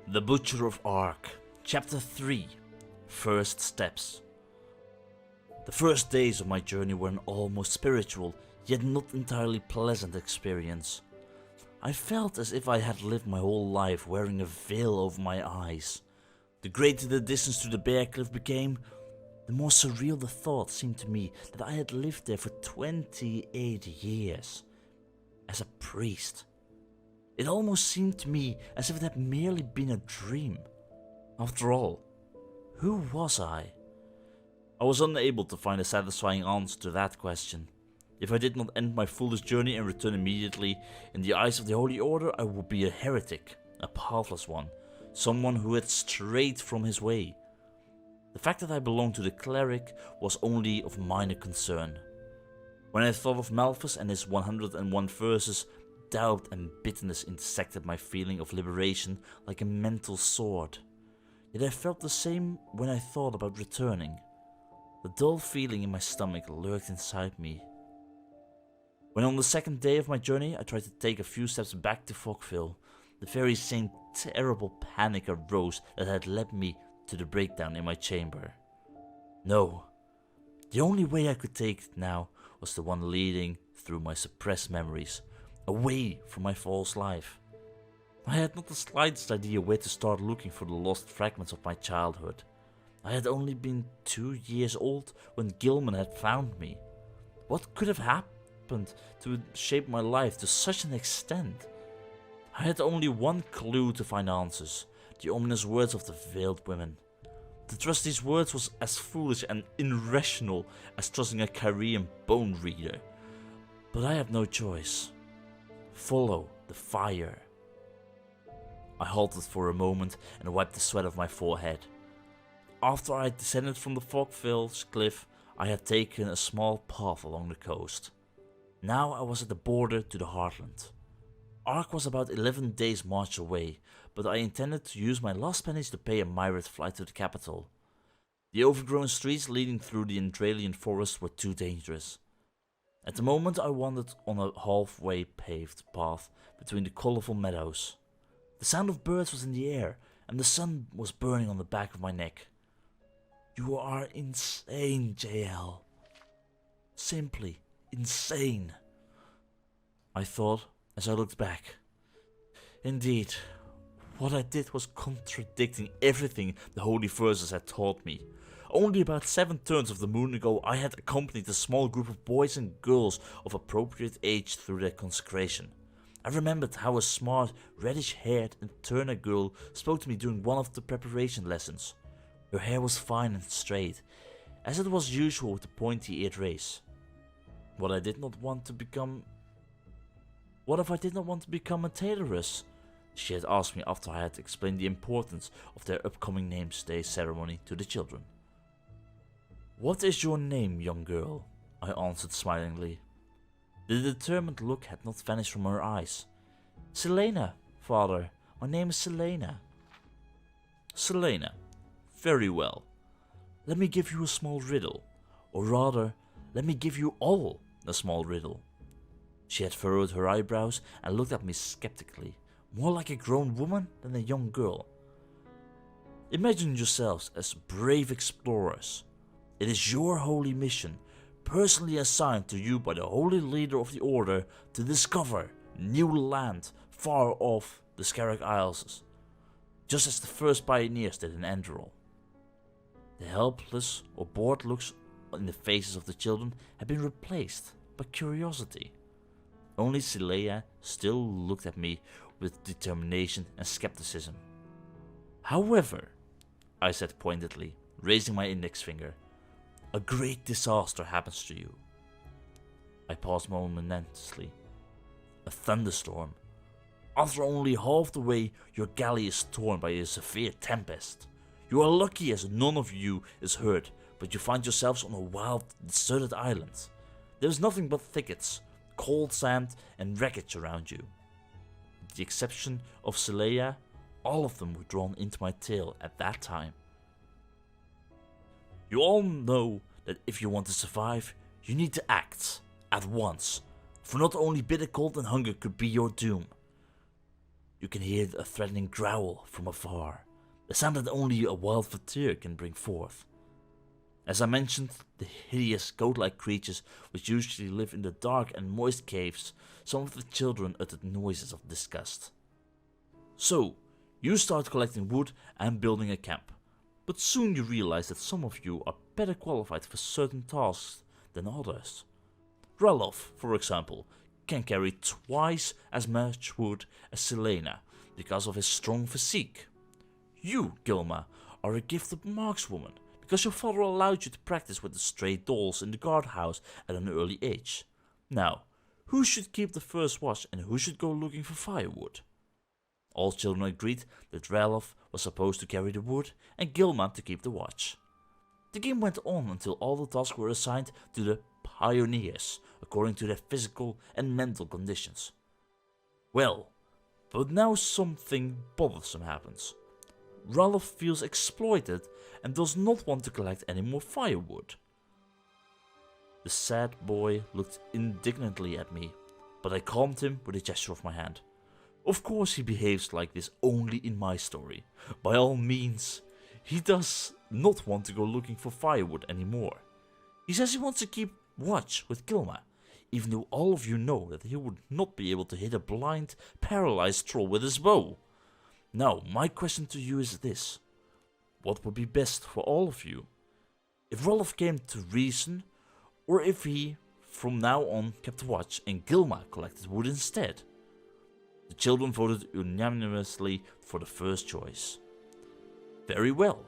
The Butcher of Ark, Chapter 3, First Steps. The first days of my journey were an almost spiritual, yet not entirely pleasant experience. I felt as if I had lived my whole life wearing a veil over my eyes. The greater the distance to the bear cliff became, the more surreal the thought seemed to me that I had lived there for 28 years, as a priest. It almost seemed to me as if it had merely been a dream. After all, who was I? I was unable to find a satisfying answer to that question. If I did not end my foolish journey and return immediately, in the eyes of the Holy Order I would be a heretic, a pathless one, someone who had strayed from his way. The fact that I belonged to the cleric was only of minor concern. When I thought of Malthus and his 101 verses, doubt and bitterness intersected my feeling of liberation like a mental sword. Yet I felt the same when I thought about returning. The dull feeling in my stomach lurked inside me. When on the second day of my journey I tried to take a few steps back to Fogville, the very same terrible panic arose that had led me to the breakdown in my chamber. No, the only way I could take it now was the one leading through my suppressed memories, away from my false life. I had not the slightest idea where to start looking for the lost fragments of my childhood. I had only been 2 years old when Gilman had found me. What could have happened to shape my life to such an extent? I had only one clue to find answers, the ominous words of the veiled women. To trust these words was as foolish and irrational as trusting a Kyrian bone reader. But I had no choice. Follow the fire. I halted for a moment and wiped the sweat off my forehead. After I had descended from the Fogville cliff, I had taken a small path along the coast. Now I was at the border to the heartland. Ark was about 11 days' march away, but I intended to use my last pennies to pay a Myriad flight to the capital. The overgrown streets leading through the Enderalian forest were too dangerous. At the moment I wandered on a halfway paved path between the colourful meadows. The sound of birds was in the air, and the sun was burning on the back of my neck. You are insane, JL. Simply insane, I thought as I looked back. Indeed, what I did was contradicting everything the holy verses had taught me. Only about 7 turns of the moon ago I had accompanied a small group of boys and girls of appropriate age through their consecration. I remembered how a smart, reddish-haired and Turner girl spoke to me during one of the preparation lessons. Her hair was fine and straight, as it was usual with the pointy-eared race. What if I did not want to become a tailoress? She had asked me after I had explained the importance of their upcoming names day ceremony to the children. What is your name, young girl? I answered smilingly. The determined look had not vanished from her eyes. Selena, father. My name is Selena. Selena. Very well. Let me give you a small riddle. Or rather, let me give you all a small riddle. She had furrowed her eyebrows and looked at me skeptically, more like a grown woman than a young girl. Imagine yourselves as brave explorers. It is your holy mission, personally assigned to you by the holy leader of the order, to discover new land far off the Scarag Isles, just as the first pioneers did in Enderal. The helpless or bored looks in the faces of the children had been replaced by curiosity. Only Silea still looked at me with determination and skepticism. However, I said pointedly, raising my index finger, a great disaster happens to you. I paused momentarily. A thunderstorm. After only half the way, your galley is torn by a severe tempest. You are lucky as none of you is hurt, but you find yourselves on a wild, deserted island. There is nothing but thickets, cold sand and wreckage around you. With the exception of Selea, all of them were drawn into my tale at that time. You all know that if you want to survive, you need to act, at once, for not only bitter cold and hunger could be your doom. You can hear a threatening growl from afar, a sound that only a wild Voltorn can bring forth. As I mentioned, the hideous goat-like creatures which usually live in the dark and moist caves, some of the children uttered noises of disgust. So, you start collecting wood and building a camp, but soon you realize that some of you are better qualified for certain tasks than others. Ralof, for example, can carry twice as much wood as Selena because of his strong physique. You, Gilma, are a gifted markswoman because your father allowed you to practice with the stray dolls in the guardhouse at an early age. Now, who should keep the first watch and who should go looking for firewood? All children agreed that Ralof was supposed to carry the wood and Gilma to keep the watch. The game went on until all the tasks were assigned to the pioneers according to their physical and mental conditions. Well, but now something bothersome happens. Ralof feels exploited and does not want to collect any more firewood. The sad boy looked indignantly at me, but I calmed him with a gesture of my hand. Of course he behaves like this only in my story. By all means, he does not want to go looking for firewood anymore. He says he wants to keep watch with Gilma, even though all of you know that he would not be able to hit a blind, paralyzed troll with his bow. Now, my question to you is this. What would be best for all of you? If Ralof came to reason, or if he, from now on, kept watch and Gilma collected wood instead? The children voted unanimously for the first choice. Very well.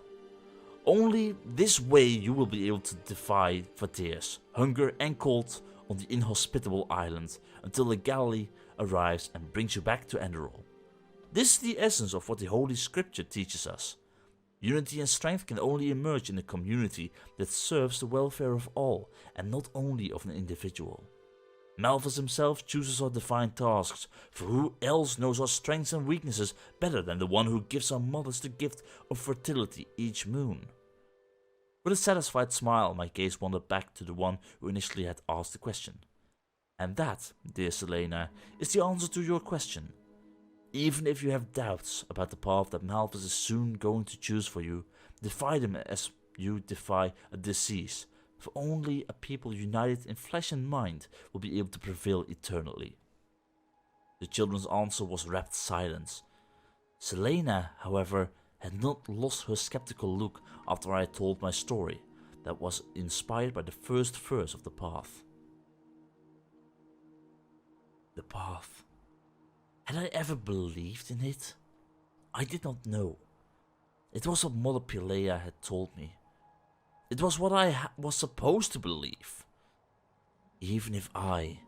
Only this way you will be able to defy fatigue, hunger and cold on the inhospitable island until the galley arrives and brings you back to Enderal. This is the essence of what the Holy Scripture teaches us. Unity and strength can only emerge in a community that serves the welfare of all and not only of an individual. Malthus himself chooses our defined tasks, for who else knows our strengths and weaknesses better than the one who gives our mothers the gift of fertility each moon? With a satisfied smile, my gaze wandered back to the one who initially had asked the question. And that, dear Selena, is the answer to your question. Even if you have doubts about the path that Malthus is soon going to choose for you, defy them as you defy a disease, for only a people united in flesh and mind will be able to prevail eternally. The children's answer was rapt silence. Selena, however, had not lost her skeptical look after I had told my story, that was inspired by the first verse of the path. The path. Had I ever believed in it? I did not know. It was what Mother Pilea had told me. It was what I was supposed to believe. Even if I,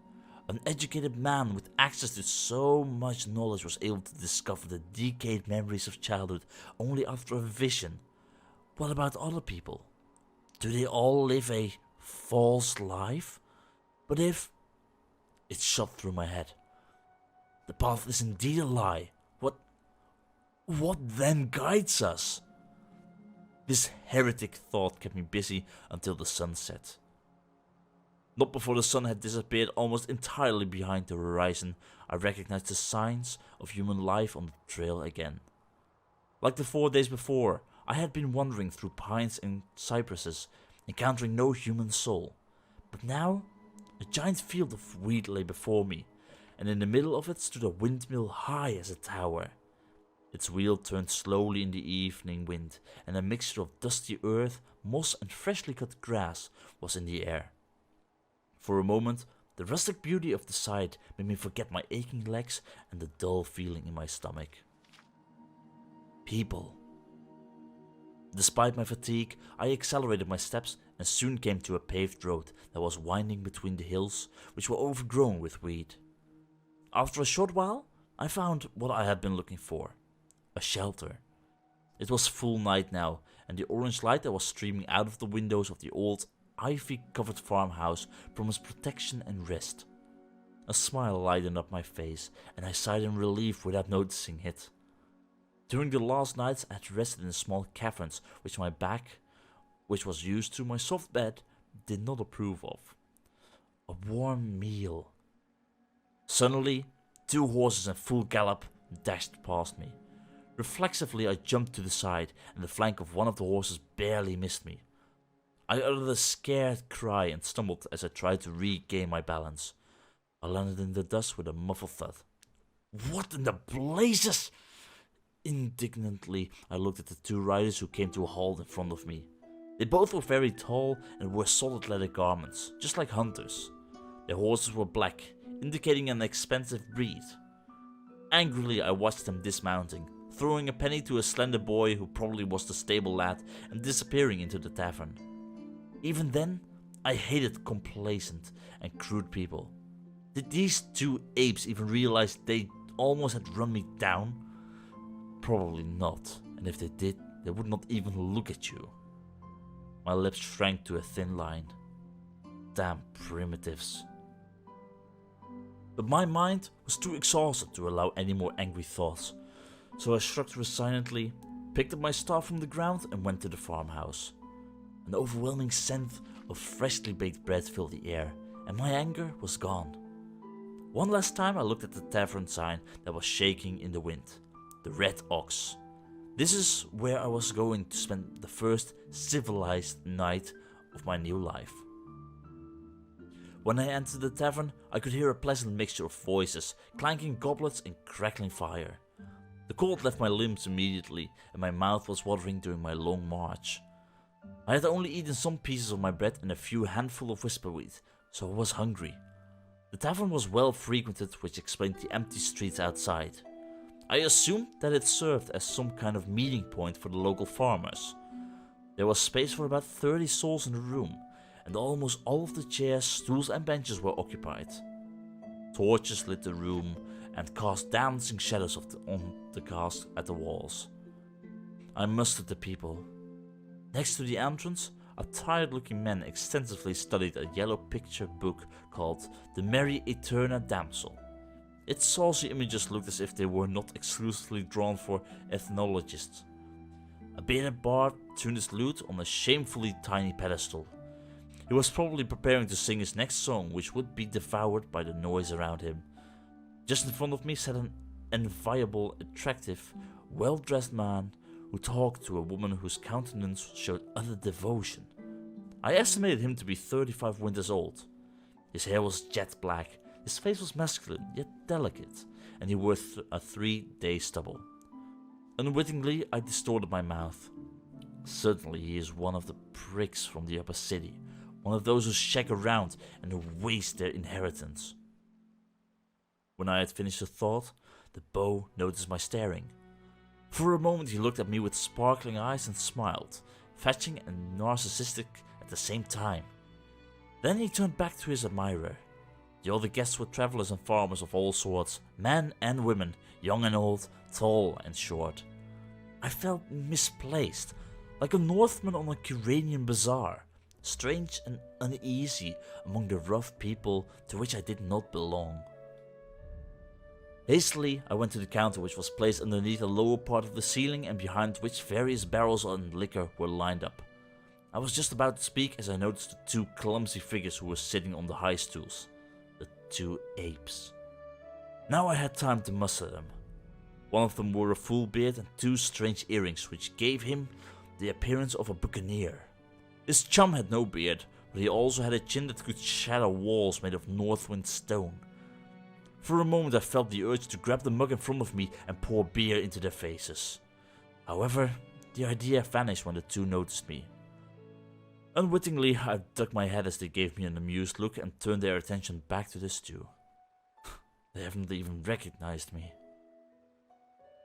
an educated man with access to so much knowledge, was able to discover the decayed memories of childhood only after a vision, what about other people? Do they all live a false life? But if... It shot through my head. The path is indeed a lie. What then guides us? This heretic thought kept me busy until the sun set. Not before the sun had disappeared almost entirely behind the horizon, I recognized the signs of human life on the trail again. Like the 4 days before, I had been wandering through pines and cypresses, encountering no human soul. But now, a giant field of wheat lay before me, and in the middle of it stood a windmill high as a tower. Its wheel turned slowly in the evening wind, and a mixture of dusty earth, moss and freshly cut grass was in the air. For a moment, the rustic beauty of the sight made me forget my aching legs and the dull feeling in my stomach. People. Despite my fatigue, I accelerated my steps and soon came to a paved road that was winding between the hills, which were overgrown with weed. After a short while, I found what I had been looking for. A shelter. It was full night now, and the orange light that was streaming out of the windows of the old, ivy-covered farmhouse promised protection and rest. A smile lightened up my face, and I sighed in relief without noticing it. During the last nights I had rested in small caverns which my back, which was used to my soft bed, did not approve of. A warm meal. Suddenly, 2 horses in full gallop and dashed past me. Reflexively, I jumped to the side, and the flank of one of the horses barely missed me. I uttered a scared cry and stumbled as I tried to regain my balance. I landed in the dust with a muffled thud. What in the blazes? Indignantly, I looked at the two riders who came to a halt in front of me. They both were very tall and wore solid leather garments, just like hunters. Their horses were black, indicating an expensive breed. Angrily, I watched them dismounting, throwing a penny to a slender boy who probably was the stable lad, and disappearing into the tavern. Even then, I hated complacent and crude people. Did these two apes even realize they almost had run me down? Probably not, and if they did, they would not even look at you. My lips shrank to a thin line. Damn primitives. But my mind was too exhausted to allow any more angry thoughts, so I shrugged resignedly, picked up my staff from the ground and went to the farmhouse. An overwhelming scent of freshly baked bread filled the air, and my anger was gone. One last time I looked at the tavern sign that was shaking in the wind. The Red Ox. This is where I was going to spend the first civilized night of my new life. When I entered the tavern, I could hear a pleasant mixture of voices, clanking goblets and crackling fire. The cold left my limbs immediately, and my mouth was watering during my long march. I had only eaten some pieces of my bread and a few handfuls of whisperweed, so I was hungry. The tavern was well frequented, which explained the empty streets outside. I assumed that it served as some kind of meeting point for the local farmers. There was space for about 30 souls in the room, and almost all of the chairs, stools and benches were occupied. Torches lit the room and cast dancing shadows on the cast at the walls. I mustered the people. Next to the entrance, a tired-looking man extensively studied a yellow picture book called The Merry Eterna Damsel. Its saucy images looked as if they were not exclusively drawn for ethnologists. A bearded bard tuned his lute on a shamefully tiny pedestal. He was probably preparing to sing his next song, which would be devoured by the noise around him. Just in front of me sat an enviable, attractive, well-dressed man who talked to a woman whose countenance showed utter devotion. I estimated him to be 35 winters old. His hair was jet black, his face was masculine yet delicate, and he wore a 3-day stubble. Unwittingly, I distorted my mouth. Certainly he is one of the pricks from the upper city, one of those who shag around and who waste their inheritance. When I had finished the thought, the beau noticed my staring. For a moment he looked at me with sparkling eyes and smiled, fetching and narcissistic at the same time. Then he turned back to his admirer. The other guests were travelers and farmers of all sorts, men and women, young and old, tall and short. I felt misplaced, like a Northman on a Curanian bazaar, strange and uneasy among the rough people to which I did not belong. Hastily, I went to the counter, which was placed underneath a lower part of the ceiling and behind which various barrels and liquor were lined up. I was just about to speak as I noticed the two clumsy figures who were sitting on the high stools. The two apes. Now I had time to muster them. One of them wore a full beard and two strange earrings, which gave him the appearance of a buccaneer. His chum had no beard, but he also had a chin that could shatter walls made of northwind stone. For a moment I felt the urge to grab the mug in front of me and pour beer into their faces. However, the idea vanished when the two noticed me. Unwittingly, I ducked my head as they gave me an amused look and turned their attention back to the stew. They haven't even recognized me.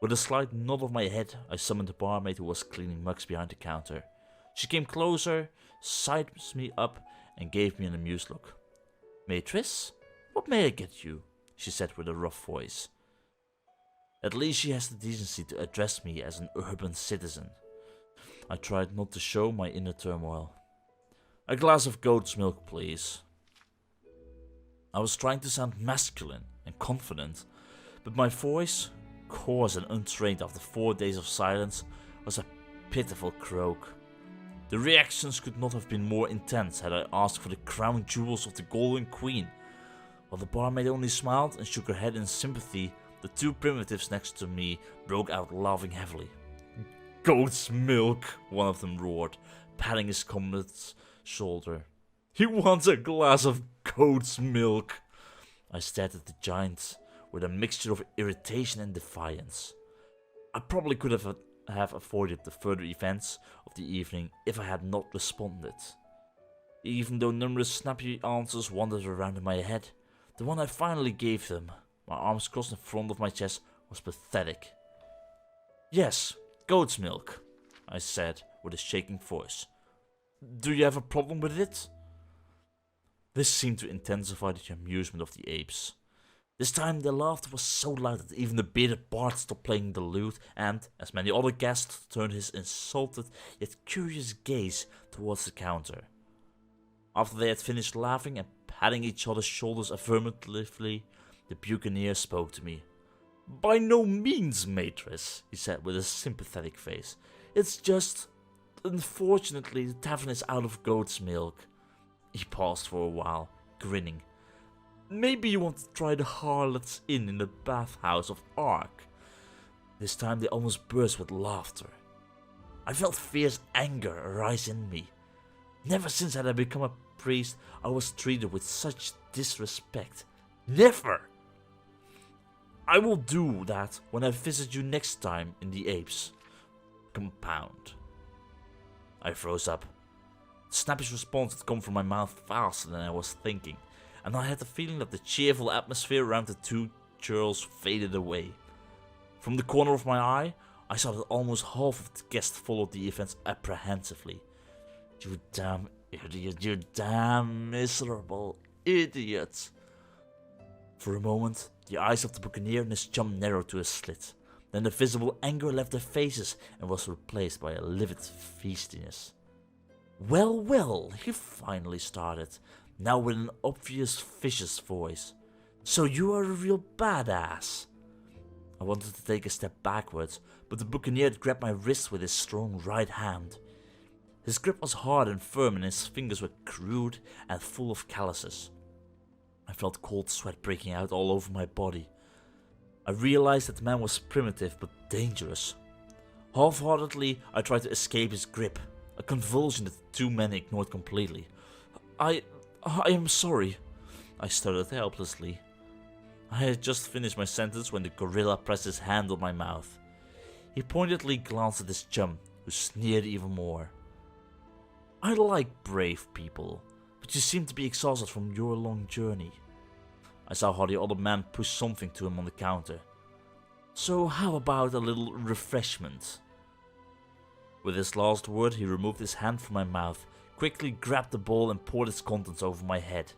With a slight nod of my head, I summoned the barmaid who was cleaning mugs behind the counter. She came closer, sized me up, and gave me an amused look. "Matrice, what may I get you?" she said with a rough voice. At least she has the decency to address me as an urban citizen. I tried not to show my inner turmoil. "A glass of goat's milk, please." I was trying to sound masculine and confident, but my voice, coarse and untrained after 4 days of silence, was a pitiful croak. The reactions could not have been more intense had I asked for the crown jewels of the Golden Queen. While the barmaid only smiled and shook her head in sympathy, The two primitives next to me broke out laughing heavily. "Goat's milk," one of them roared, patting his comrade's shoulder. "He wants a glass of goat's milk." I stared at the giant with a mixture of irritation and defiance. I probably could have avoided the further events of the evening if I had not responded. Even though numerous snappy answers wandered around in my head, the one I finally gave them, my arms crossed in front of my chest, was pathetic. "Yes, goat's milk," I said with a shaking voice. "Do you have a problem with it?" This seemed to intensify the amusement of the apes. This time their laughter was so loud that even the bearded bard stopped playing the lute and, as many other guests, turned his insulted yet curious gaze towards the counter. After they had finished laughing and patting each other's shoulders affirmatively, the buccaneer spoke to me. "By no means, Matress," he said with a sympathetic face. "It's just, unfortunately, the tavern is out of goat's milk." He paused for a while, grinning. "Maybe you want to try the Harlot's Inn in the bathhouse of Ark." This time they almost burst with laughter. I felt fierce anger arise in me. Never since had I become a priest I was treated with such disrespect. Never! "I will do that when I visit you next time in the apes' compound." I froze up. The snappish response had come from my mouth faster than I was thinking, and I had the feeling that the cheerful atmosphere around the two churls faded away. From the corner of my eye, I saw that almost half of the guests followed the events apprehensively. "You damn idiot, you damn miserable idiot." For a moment, the eyes of the buccaneer and his chum narrowed to a slit. Then the visible anger left their faces and was replaced by a livid feastiness. "Well, well," he finally started, now with an obvious vicious voice. "So you are a real badass." I wanted to take a step backwards, but the buccaneer had grabbed my wrist with his strong right hand. His grip was hard and firm and his fingers were crude and full of calluses. I felt cold sweat breaking out all over my body. I realized that the man was primitive but dangerous. Half-heartedly, I tried to escape his grip, a convulsion that the two men ignored completely. I am sorry," I stuttered helplessly. I had just finished my sentence when the gorilla pressed his hand on my mouth. He pointedly glanced at his chum, who sneered even more. "I like brave people, but you seem to be exhausted from your long journey." I saw how the other man pushed something to him on the counter. "So how about a little refreshment?" With his last word, he removed his hand from my mouth, quickly grabbed the bowl and poured its contents over my head.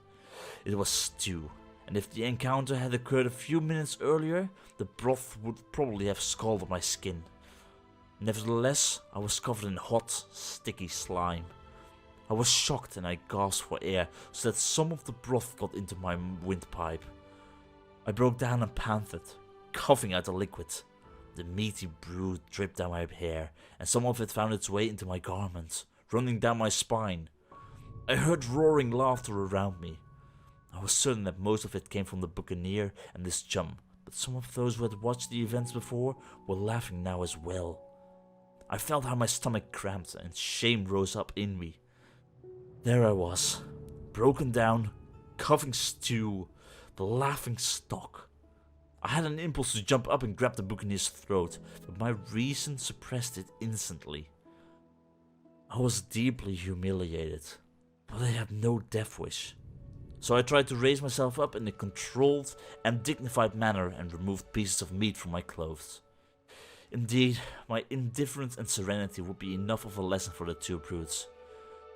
It was stew, and if the encounter had occurred a few minutes earlier, the broth would probably have scalded my skin. Nevertheless, I was covered in hot, sticky slime. I was shocked and I gasped for air so that some of the broth got into my windpipe. I broke down and panted, coughing out the liquid. The meaty brew dripped down my hair, and some of it found its way into my garments, running down my spine. I heard roaring laughter around me. I was certain that most of it came from the buccaneer and his chum, but some of those who had watched the events before were laughing now as well. I felt how my stomach cramped and shame rose up in me. There I was, broken down, coughing stew, the laughing stock. I had an impulse to jump up and grab the buccaneer's throat, but my reason suppressed it instantly. I was deeply humiliated, but I had no death wish. So I tried to raise myself up in a controlled and dignified manner and removed pieces of meat from my clothes. Indeed, my indifference and serenity would be enough of a lesson for the two brutes.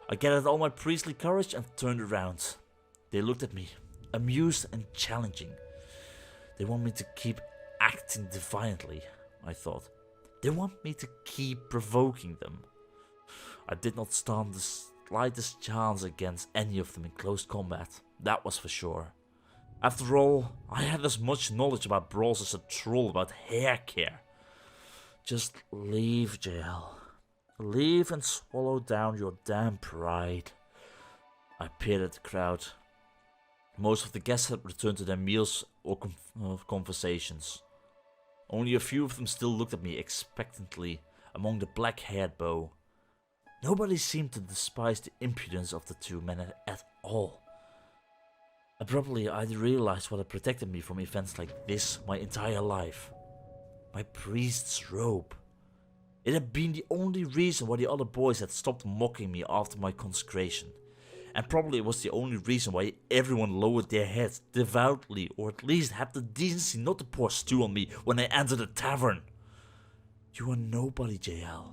I gathered all my priestly courage and turned around. They looked at me, amused and challenging. They want me to keep acting defiantly, I thought. They want me to keep provoking them. I did not stand the slightest chance against any of them in close combat, that was for sure. After all, I had as much knowledge about brawls as a troll about hair care. Just leave, jail. Leave and swallow down your damn pride. I peered at the crowd. Most of the guests had returned to their meals or conversations. Only a few of them still looked at me expectantly among the black-haired bow. Nobody seemed to despise the impudence of the two men at all. Abruptly, I realized what had protected me from events like this my entire life. My priest's robe. It had been the only reason why the other boys had stopped mocking me after my consecration. And probably it was the only reason why everyone lowered their heads devoutly, or at least had the decency not to pour stew on me when I entered the tavern. You are nobody, JL.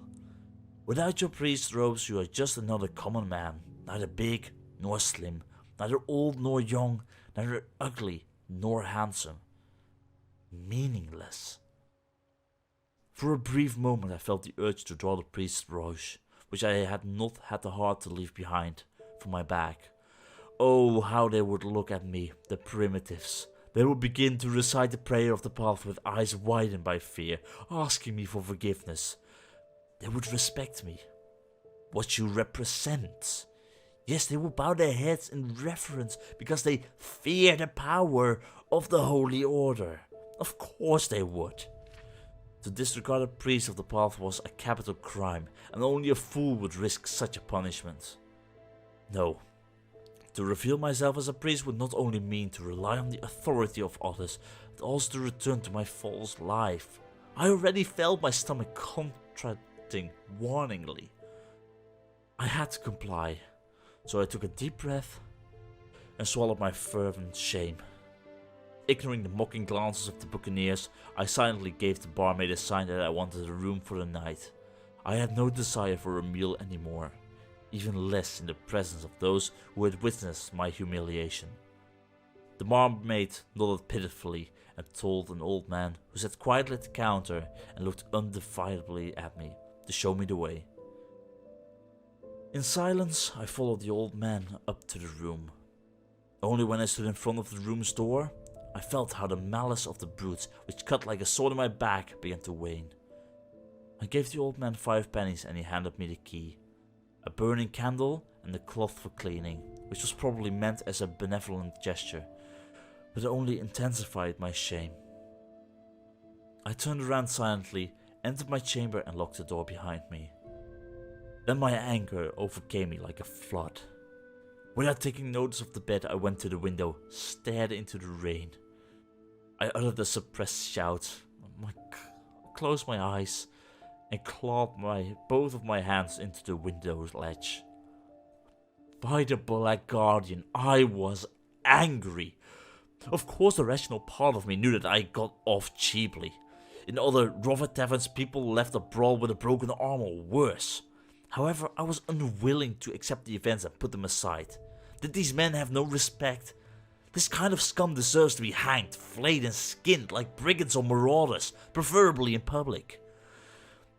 Without your priest's robes, you are just another common man, neither big nor slim, neither old nor young, neither ugly nor handsome. Meaningless. For a brief moment I felt the urge to draw the priest's robe, which I had not had the heart to leave behind, from my back. Oh, how they would look at me, the primitives. They would begin to recite the prayer of the path with eyes widened by fear, asking me for forgiveness. They would respect me. What you represent. Yes, they would bow their heads in reverence because they fear the power of the Holy Order. Of course they would. To disregard a priest of the path was a capital crime, and only a fool would risk such a punishment. No. To reveal myself as a priest would not only mean to rely on the authority of others, but also to return to my false life. I already felt my stomach contracting warningly. I had to comply, so I took a deep breath and swallowed my fervent shame. Ignoring the mocking glances of the buccaneers, I silently gave the barmaid a sign that I wanted a room for the night. I had no desire for a meal anymore, even less in the presence of those who had witnessed my humiliation. The barmaid nodded pitifully and told an old man who sat quietly at the counter and looked undividedly at me to show me the way. In silence, I followed the old man up to the room. Only when I stood in front of the room's door, I felt how the malice of the brutes, which cut like a sword in my back, began to wane. I gave the old man 5 pennies and he handed me the key, a burning candle and a cloth for cleaning, which was probably meant as a benevolent gesture, but it only intensified my shame. I turned around silently, entered my chamber and locked the door behind me. Then my anger overcame me like a flood. Without taking notice of the bed, I went to the window, stared into the rain. I uttered a suppressed shout, closed my eyes, and clawed both of my hands into the window ledge. By the Black Guardian, I was angry. Of course, the rational part of me knew that I got off cheaply. In other rougher taverns, people left a brawl with a broken arm or worse. However, I was unwilling to accept the events and put them aside. Did these men have no respect? This kind of scum deserves to be hanged, flayed and skinned like brigands or marauders, preferably in public.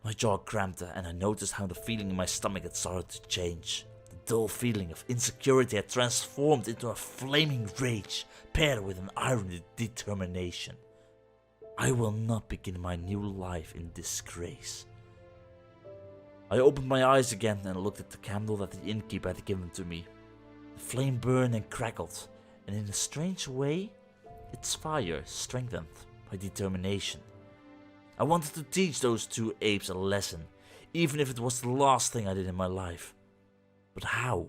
My jaw cramped and I noticed how the feeling in my stomach had started to change. The dull feeling of insecurity had transformed into a flaming rage, paired with an iron determination. I will not begin my new life in disgrace. I opened my eyes again and looked at the candle that the innkeeper had given to me. The flame burned and crackled, and in a strange way, its fire strengthened my determination. I wanted to teach those 2 apes a lesson, even if it was the last thing I did in my life. But how?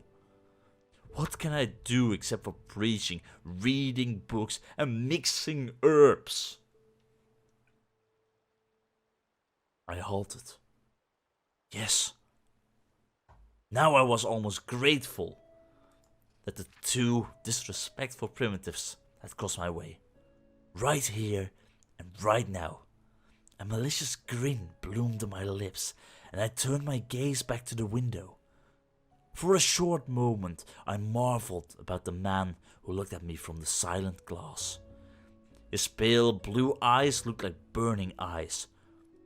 What can I do except for preaching, reading books, and mixing herbs? I halted. Yes. Now I was almost grateful that the 2 disrespectful primitives had crossed my way. Right here and right now. A malicious grin bloomed on my lips, and I turned my gaze back to the window. For a short moment, I marveled about the man who looked at me from the silent glass. His pale blue eyes looked like burning eyes,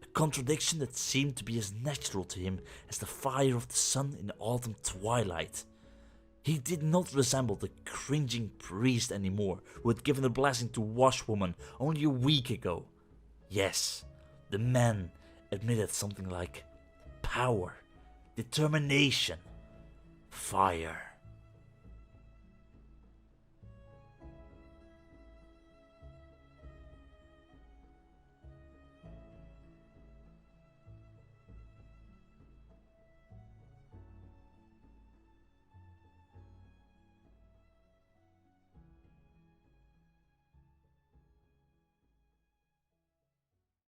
a contradiction that seemed to be as natural to him as the fire of the sun in autumn twilight. He did not resemble the cringing priest anymore who had given a blessing to washwoman only a week ago. Yes, the man admitted something like power, determination, fire.